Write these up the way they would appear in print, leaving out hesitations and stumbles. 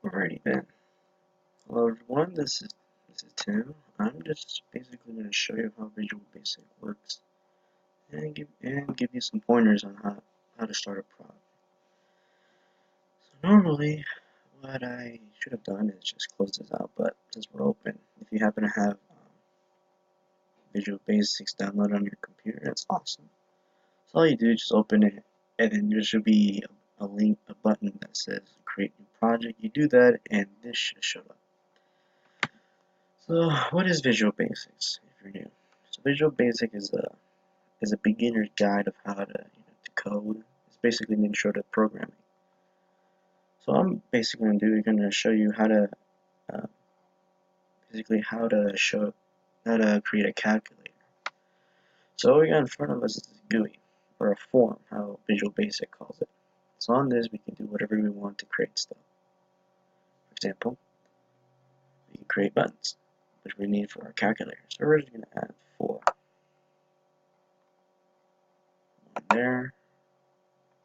Alrighty then. Hello everyone, this is Tim. I'm just basically going to show you how Visual Basic works and give you some pointers on how to start a project. So normally, what I should have done is just close this out, but since we're open, if you happen to have Visual Basics downloaded on your computer, that's awesome. So all you do is just open it, and then there should be a link, a button that says Create New Project. You do that, and this should show up. So, what is Visual Basics if you're new? So, Visual Basic is a beginner's guide of how to code. It's basically an intro to programming. So, I'm basically going to show you how to uh, how to create a calculator. So, what we got in front of us is a GUI or a form, how Visual Basic calls it. So, on this, we can do whatever we want to create stuff. For example, we can create buttons, which we need for our calculator. So, we're just going to add 4. One there,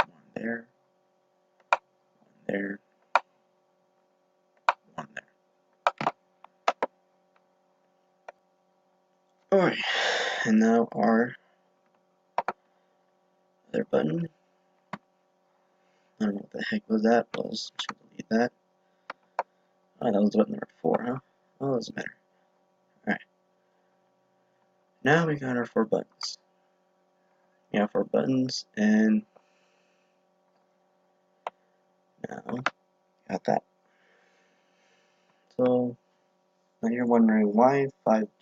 one there, there, one there. Alright, and now our other button. I don't know what the heck that was. I'm just gonna delete that. Oh, that was button number 4, huh? Oh, it doesn't matter. Alright, now we got our 4 buttons. We have 4 buttons, and now got that. So now you're wondering why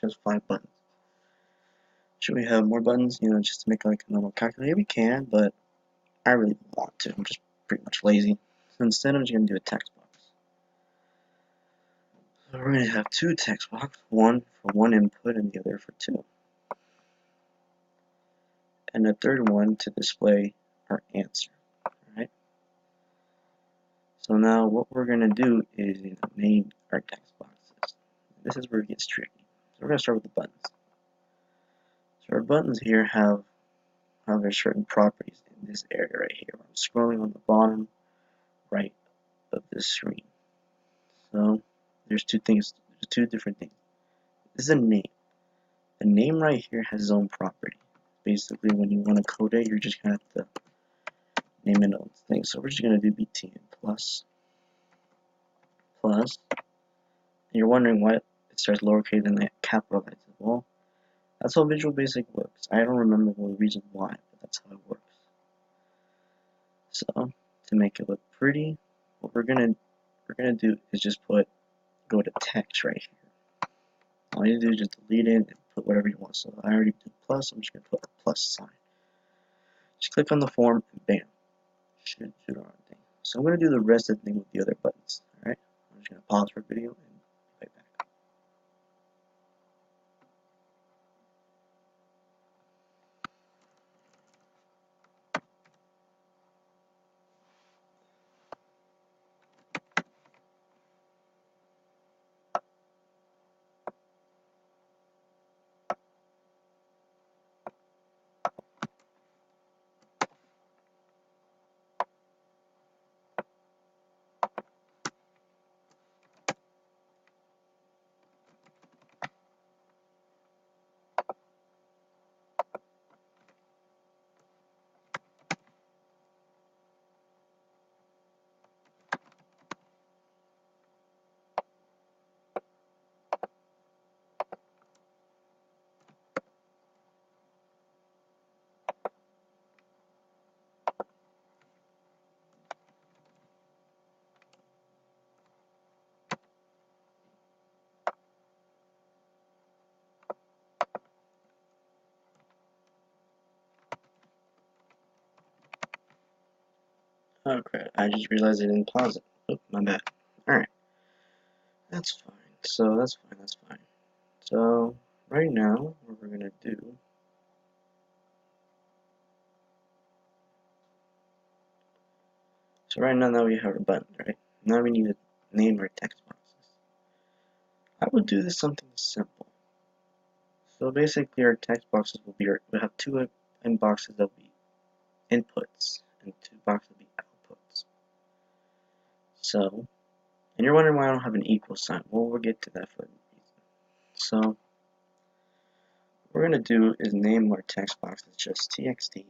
just 5 buttons? Should we have more buttons, just to make like a normal calculator? We can, but I really don't want to. I'm just pretty much lazy. So instead, I'm just gonna do a text box. So we're gonna have 2 text boxes, one for 1 input and the other for 2. And a third one to display our answer. Alright. So now what we're gonna do is name our text boxes. This is where it gets tricky. So we're gonna start with the buttons. So our buttons here have their certain properties in this area right here. I'm scrolling on the bottom right of this screen. So there's two different things. This is a name. The name right here has its own property. Basically, when you want to code it, you're just gonna have to name it own thing. So we're just gonna do btn plus. And you're wondering why it starts lowercase and then capitalized. Well, that's how Visual Basic works. I don't remember the reason why, but that's how it works. So to make it look pretty, what we're gonna do is just go to text right here. All you do is just delete it and put whatever you want. So I already did plus, I'm just gonna put a plus sign. Just click on the form and bam. Should do our thing. So I'm gonna do the rest of the thing with the other buttons. Alright? I'm just gonna pause for video and be right back. Oh crap, I just realized I didn't pause it. Oh, my bad. Alright. That's fine. That's fine. So right now what we're gonna do right now we have our button, right? Now we need to name our text boxes. I would do this something simple. So basically our text boxes we'll have 2 boxes that will be inputs and 2 boxes will be outputs. So And you're wondering why I don't have an equal sign. Well, we'll get to that for a reason. So what we're gonna do is name our text box as just txt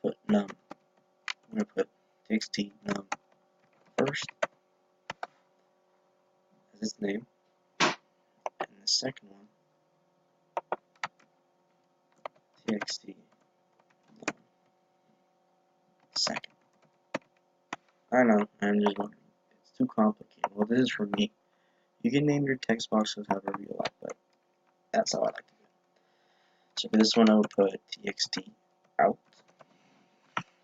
put num. I'm gonna put txt num first as its name, and the second one txt num second. I know, I'm just wondering. It's too complicated. Well, this is for me. You can name your text boxes however you like, but that's how I like to do it. So for this one, I would put txt out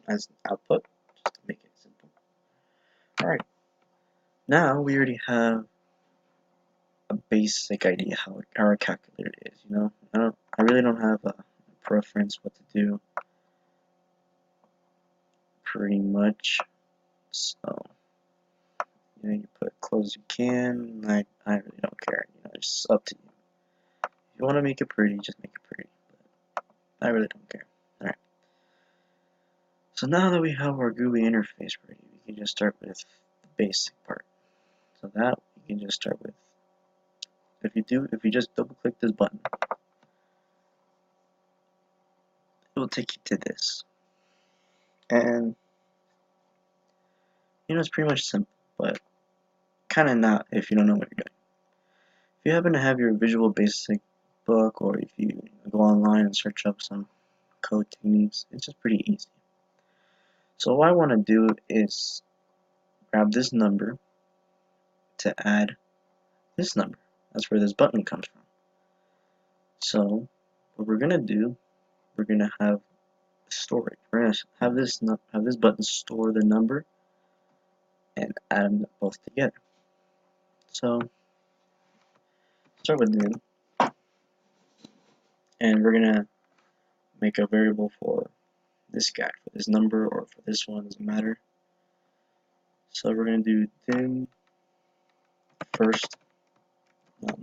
as output, just to make it simple. Alright, now we already have a basic idea how our calculator is, you know? I really don't have a preference what to do, pretty much. So, you know, you put close as you can. I really don't care, you know, it's up to you. If you want to make it pretty, just make it pretty, but I really don't care. Alright. So now that we have our GUI interface ready, we can just start with the basic part. So that we can just start with, if you just double click this button, it will take you to this. And you know, it's pretty much simple, but kind of not if you don't know what you're doing. If you happen to have your Visual Basic book, or if you go online and search up some code techniques, it's just pretty easy. So what I want to do is grab this number to add this number. That's where this button comes from. So what we're gonna do, we're gonna have storage. We're gonna have this button store the number and add them both together. So start with them, and we're gonna make a variable for this guy, for this number, or for this one, doesn't matter. So we're gonna do dim first num.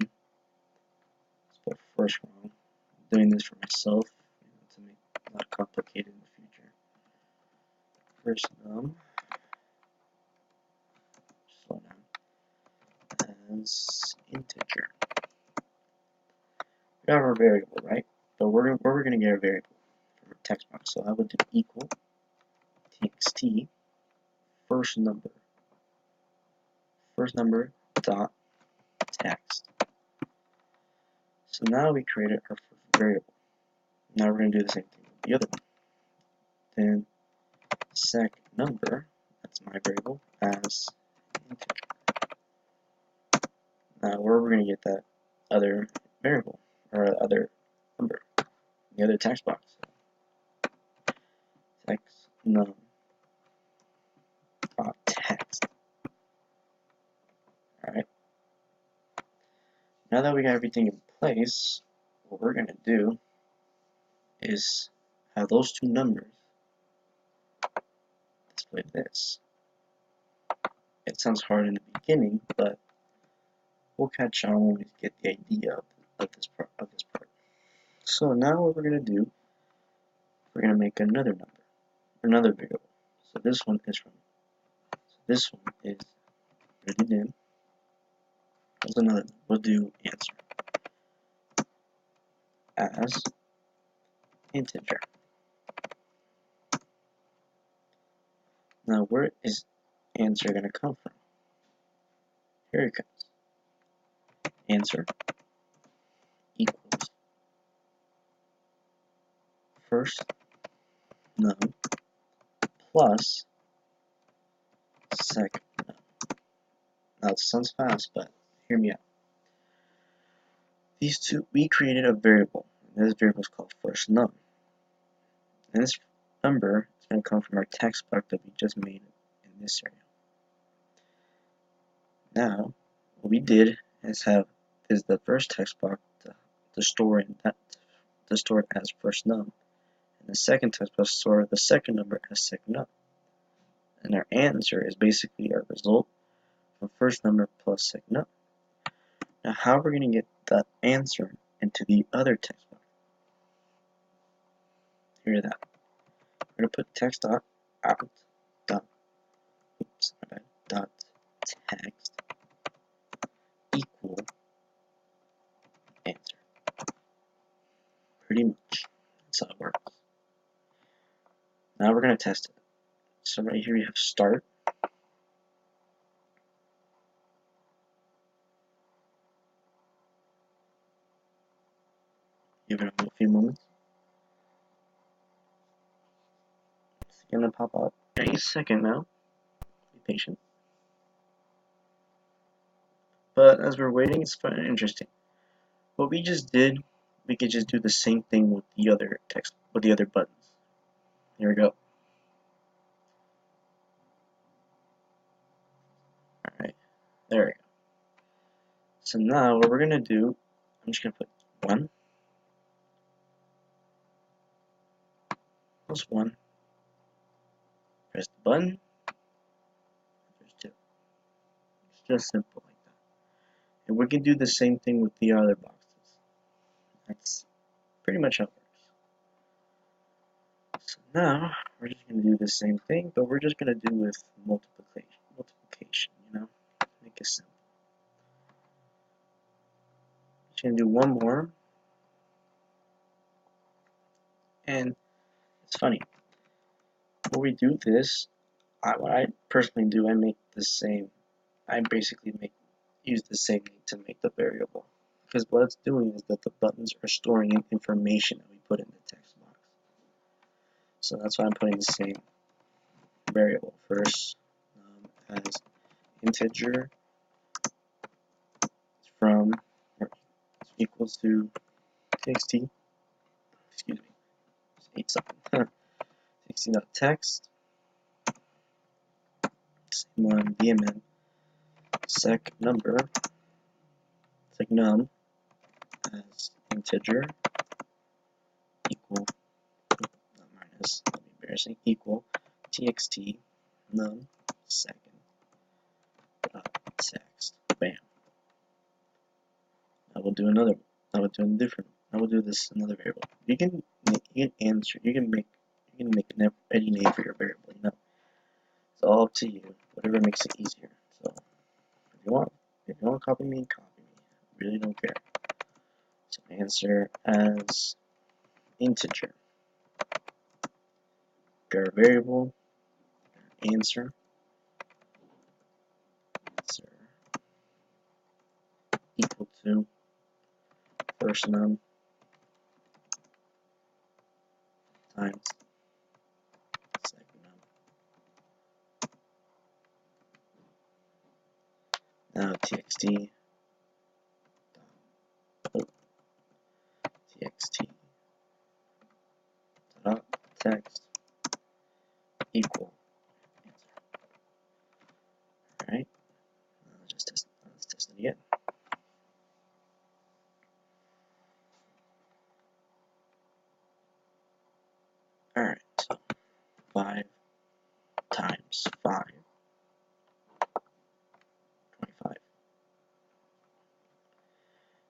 Spelled first wrong. I'm doing this for myself, you know, to make it not complicated in the future. First num, slow down, as integer. We have our variable, right? But where we're gonna get our variable for our text box. So I would do equal txt first number dot text. So now we created our variable. Now we're going to do the same thing with the other one. Then sec number, that's my variable, as integer. Now where are we going to get that other variable, or other number, the other text box? Text num dot text. Alright. Now that we got everything in place, what we're going to do is have those two numbers display this. It sounds hard in the beginning, but we'll catch on when we get the idea of this part. So now what we're going to do, we're going to make another number, another variable. So this one is ready in. There's another one. We'll do answer as integer. Now where is answer going to come from? Here it comes. Answer equals first num plus second num. Now it sounds fast, but hear me out. These two, we created a variable. This variable is called first num. And this number is going to come from our text box that we just made in this area. Now, what we did is the first text box to store it as first num, and the second text box to store the second number as second num. And our answer is basically our result from first number plus second num. Now, how are we going to get that answer into the other text box? Hear that. we're gonna put text dot out dot oops my bad dot text equal answer. Pretty much that's how it works. Now we're gonna test it. So right here we have start. Give it a few moments. It's gonna pop up any second now. Be patient. But as we're waiting, it's fun and interesting. What we just did, we could just do the same thing with the other text, with the other buttons. Here we go. Alright, there we go. So now what we're gonna do, I'm just gonna put 1 plus 1. Press the button. There's 2. It's just simple like that. And we can do the same thing with the other boxes. That's pretty much how it works. So now we're just gonna do the same thing, but we're just gonna do with multiplication, you know, make it simple. Just gonna do one more, and it's funny. When we do this, what I personally do, I make the same. I basically use the same name to make the variable, because what it's doing is that the buttons are storing in information that we put in the text box. So that's why I'm putting the same variable first as integer from or equals to txt. Excuse me, just ate something. txt.text. Same one, bmn sec number. Sec num as integer equal, not minus, that'd be embarrassing, equal txt num second text. Bam. Now we'll do another. Now we'll do a different. Now we'll do this another variable. You can answer. You can make any name for your variable. You know, it's all up to you. Whatever makes it easier. So if you want to copy me, copy me. I really don't care. So answer as integer. Our variable answer equal to first num times second num. Now txt dot text equal answer. Alright, let's test it again. Alright, so 5 times 5, 25.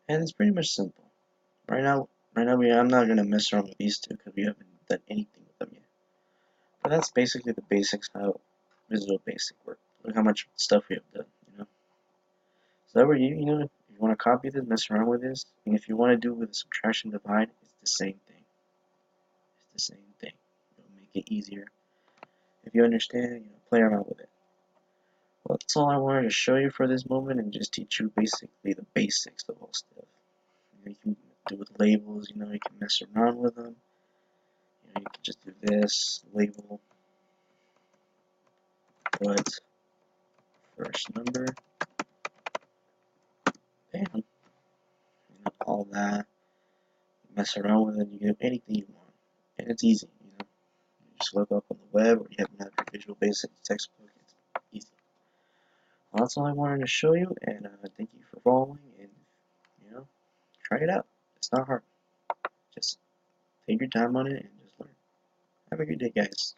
And it's pretty much simple. Right now I'm not gonna mess around with these two because we haven't done anything with them yet. But that's basically the basics how Visual Basic works. Look how much stuff we have done, you know. So that way you know, if you want to copy this, mess around with this, and if you want to do it with subtraction divide, it's the same thing. It's the same thing. It'll make it easier. If you understand, you know, play around with it. Well, that's all I wanted to show you for this moment and just teach you basically the basics of all stuff. You can do with labels, you know, you can mess around with them. You know, you can just do this, label, put first number, bam, you know, all that. Mess around with it, you can do anything you want. And it's easy, you know. You just look up on the web or you have your Visual Basic textbook, it's easy. Well, that's all I wanted to show you, and thank you for following, and, you know, try it out. It's not hard. Just take your time on it and just learn. Have a good day, guys.